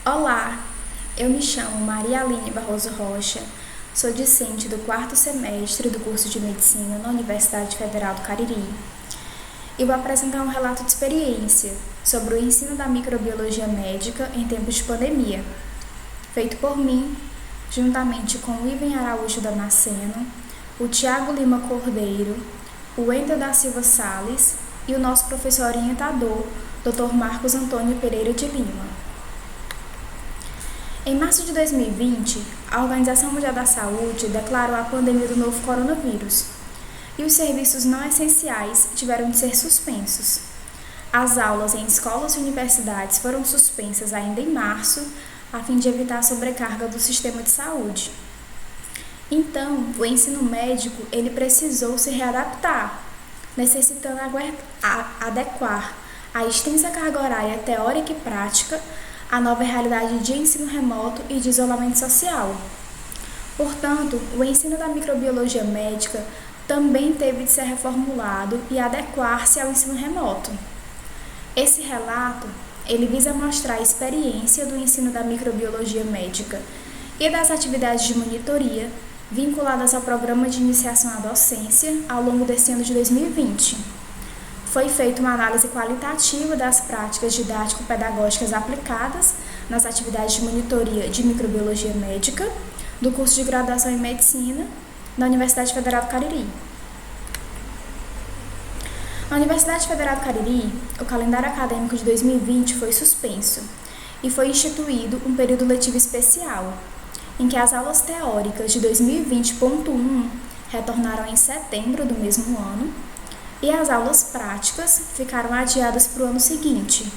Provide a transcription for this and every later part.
Olá, eu me chamo Maria Aline Barroso Rocha, sou discente do 4º semestre do curso de Medicina na Universidade Federal do Cariri e vou apresentar um relato de experiência sobre o ensino da microbiologia médica em tempos de pandemia, feito por mim, juntamente com o Ivan Araújo Damasceno, o Tiago Lima Cordeiro, o Wendel da Silva Salles e o nosso professor orientador, Dr. Marcos Antônio Pereira de Lima. Em março de 2020, a Organização Mundial da Saúde declarou a pandemia do novo coronavírus e os serviços não essenciais tiveram de ser suspensos. As aulas em escolas e universidades foram suspensas ainda em março, a fim de evitar a sobrecarga do sistema de saúde. Então, o ensino médico ele precisou se readaptar, necessitando adequar a extensa carga horária teórica e prática à nova realidade de ensino remoto e de isolamento social. Portanto, o ensino da microbiologia médica também teve de ser reformulado e adequar-se ao ensino remoto. Esse relato ele visa mostrar a experiência do ensino da microbiologia médica e das atividades de monitoria vinculadas ao programa de iniciação à docência ao longo deste ano de 2020. Foi feita uma análise qualitativa das práticas didático-pedagógicas aplicadas nas atividades de monitoria de microbiologia médica do curso de graduação em medicina na Universidade Federal do Cariri. Na Universidade Federal do Cariri, o calendário acadêmico de 2020 foi suspenso e foi instituído um período letivo especial, em que as aulas teóricas de 2020.1 retornaram em setembro do mesmo ano e as aulas práticas ficaram adiadas para o ano seguinte.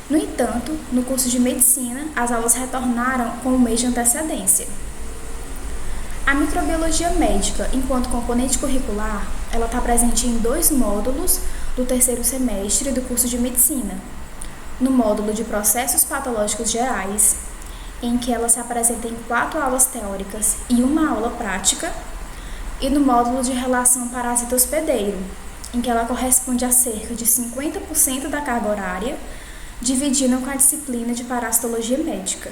No entanto, no curso de medicina, as aulas retornaram com um mês de antecedência. A microbiologia médica, enquanto componente curricular, ela está presente em 2 módulos do 3º semestre do curso de medicina. No módulo de processos patológicos gerais, em que ela se apresenta em 4 aulas teóricas e 1 aula prática, e no módulo de relação parasita-hospedeiro, em que ela corresponde a cerca de 50% da carga horária, dividida com a disciplina de parasitologia médica.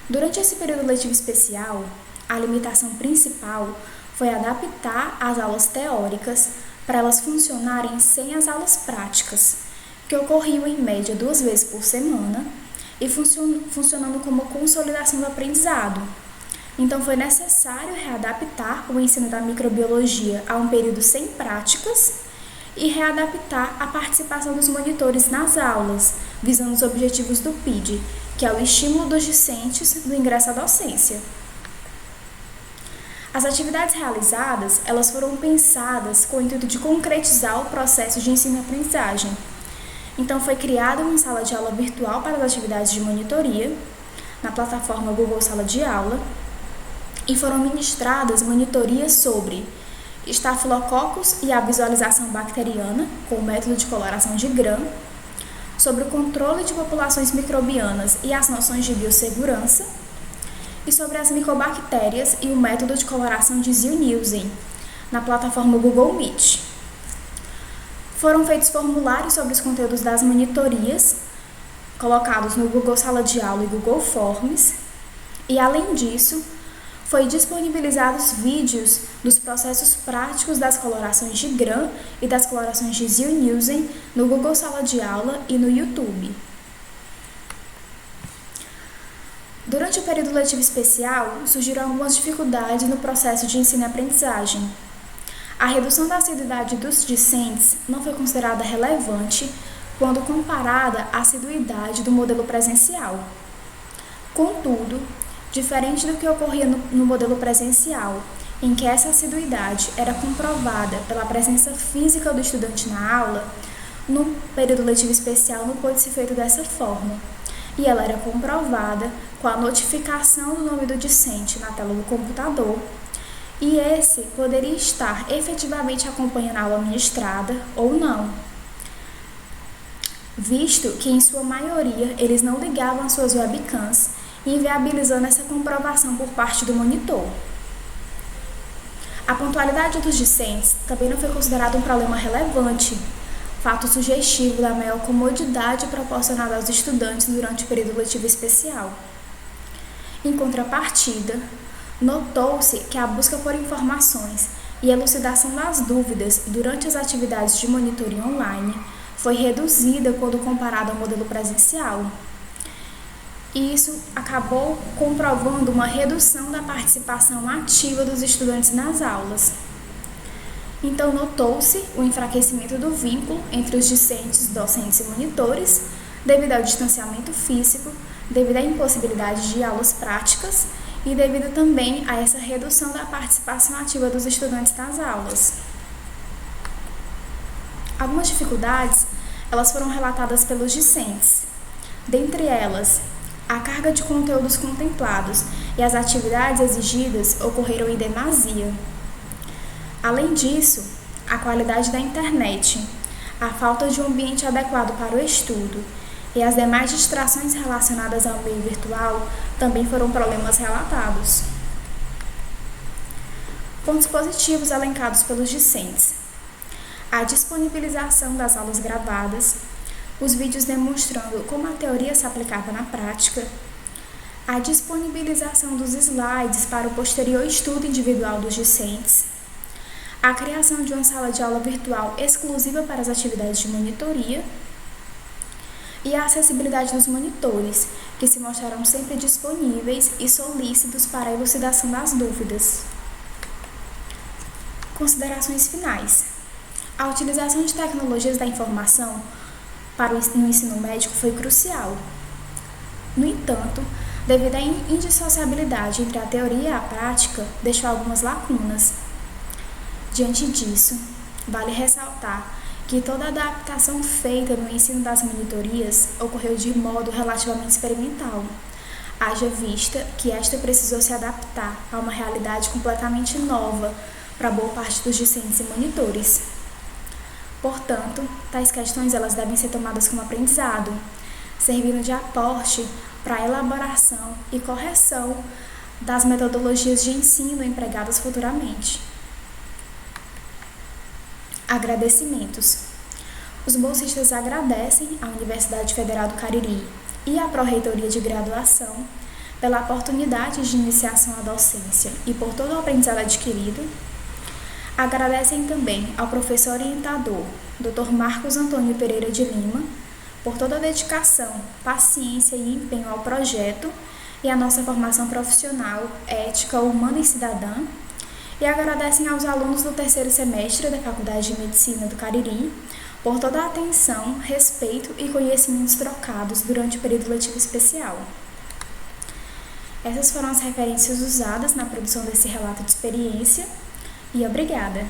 Durante esse período letivo especial, a limitação principal foi adaptar as aulas teóricas para elas funcionarem sem as aulas práticas, que ocorriam em média 2 vezes por semana e funcionando como consolidação do aprendizado. Então, foi necessário readaptar o ensino da microbiologia a um período sem práticas e readaptar a participação dos monitores nas aulas, visando os objetivos do PID, que é o estímulo dos discentes do ingresso à docência. As atividades realizadas, elas foram pensadas com o intuito de concretizar o processo de ensino e aprendizagem. Então, foi criada uma sala de aula virtual para as atividades de monitoria, na plataforma Google Sala de Aula, e foram ministradas monitorias sobre estafilococos e a visualização bacteriana, com o método de coloração de Gram, sobre o controle de populações microbianas e as noções de biossegurança, e sobre as micobactérias e o método de coloração de Zio-Nielsen, na plataforma Google Meet. Foram feitos formulários sobre os conteúdos das monitorias, colocados no Google Sala de Aula e Google Forms, e além disso, foi disponibilizados vídeos dos processos práticos das colorações de Gram e das colorações de Zio-Nielsen no Google Sala de Aula e no YouTube. Durante o período letivo especial, surgiram algumas dificuldades no processo de ensino e aprendizagem. A redução da assiduidade dos discentes não foi considerada relevante quando comparada à assiduidade do modelo presencial. Contudo, diferente do que ocorria no modelo presencial, em que essa assiduidade era comprovada pela presença física do estudante na aula, no período letivo especial não pôde ser feito dessa forma, e ela era comprovada com a notificação do nome do discente na tela do computador, e esse poderia estar efetivamente acompanhando a aula ministrada ou não, visto que em sua maioria eles não ligavam as suas webcams, inviabilizando essa comprovação por parte do monitor. A pontualidade dos discentes também não foi considerada um problema relevante, fato sugestivo da maior comodidade proporcionada aos estudantes durante o período letivo especial. Em contrapartida, notou-se que a busca por informações e elucidação das dúvidas durante as atividades de monitoria online foi reduzida quando comparado ao modelo presencial. E isso acabou comprovando uma redução da participação ativa dos estudantes nas aulas. Então, notou-se o enfraquecimento do vínculo entre os discentes, docentes e monitores, devido ao distanciamento físico, devido à impossibilidade de aulas práticas e devido também a essa redução da participação ativa dos estudantes nas aulas. Algumas dificuldades, elas foram relatadas pelos discentes. Dentre elas, a carga de conteúdos contemplados e as atividades exigidas ocorreram em demasia. Além disso, a qualidade da internet, a falta de um ambiente adequado para o estudo e as demais distrações relacionadas ao meio virtual também foram problemas relatados. Pontos positivos elencados pelos discentes: a disponibilização das aulas gravadas, os vídeos demonstrando como a teoria se aplicava na prática, a disponibilização dos slides para o posterior estudo individual dos discentes, a criação de uma sala de aula virtual exclusiva para as atividades de monitoria e a acessibilidade dos monitores, que se mostraram sempre disponíveis e solícitos para a elucidação das dúvidas. Considerações finais. A utilização de tecnologias da informação no ensino médico foi crucial. No entanto, devido à indissociabilidade entre a teoria e a prática, deixou algumas lacunas. Diante disso, vale ressaltar que toda a adaptação feita no ensino das monitorias ocorreu de modo relativamente experimental, haja vista que esta precisou se adaptar a uma realidade completamente nova para boa parte dos discentes e monitores. Portanto, tais questões elas devem ser tomadas como aprendizado, servindo de aporte para a elaboração e correção das metodologias de ensino empregadas futuramente. Agradecimentos. Os bolsistas agradecem à Universidade Federal do Cariri e à Pró-Reitoria de Graduação pela oportunidade de iniciação à docência e por todo o aprendizado adquirido. Agradecem também ao professor orientador, Dr. Marcos Antônio Pereira de Lima, por toda a dedicação, paciência e empenho ao projeto e à nossa formação profissional, ética, humana e cidadã. E agradecem aos alunos do terceiro semestre da Faculdade de Medicina do Cariri por toda a atenção, respeito e conhecimentos trocados durante o período letivo especial. Essas foram as referências usadas na produção desse relato de experiência e obrigada!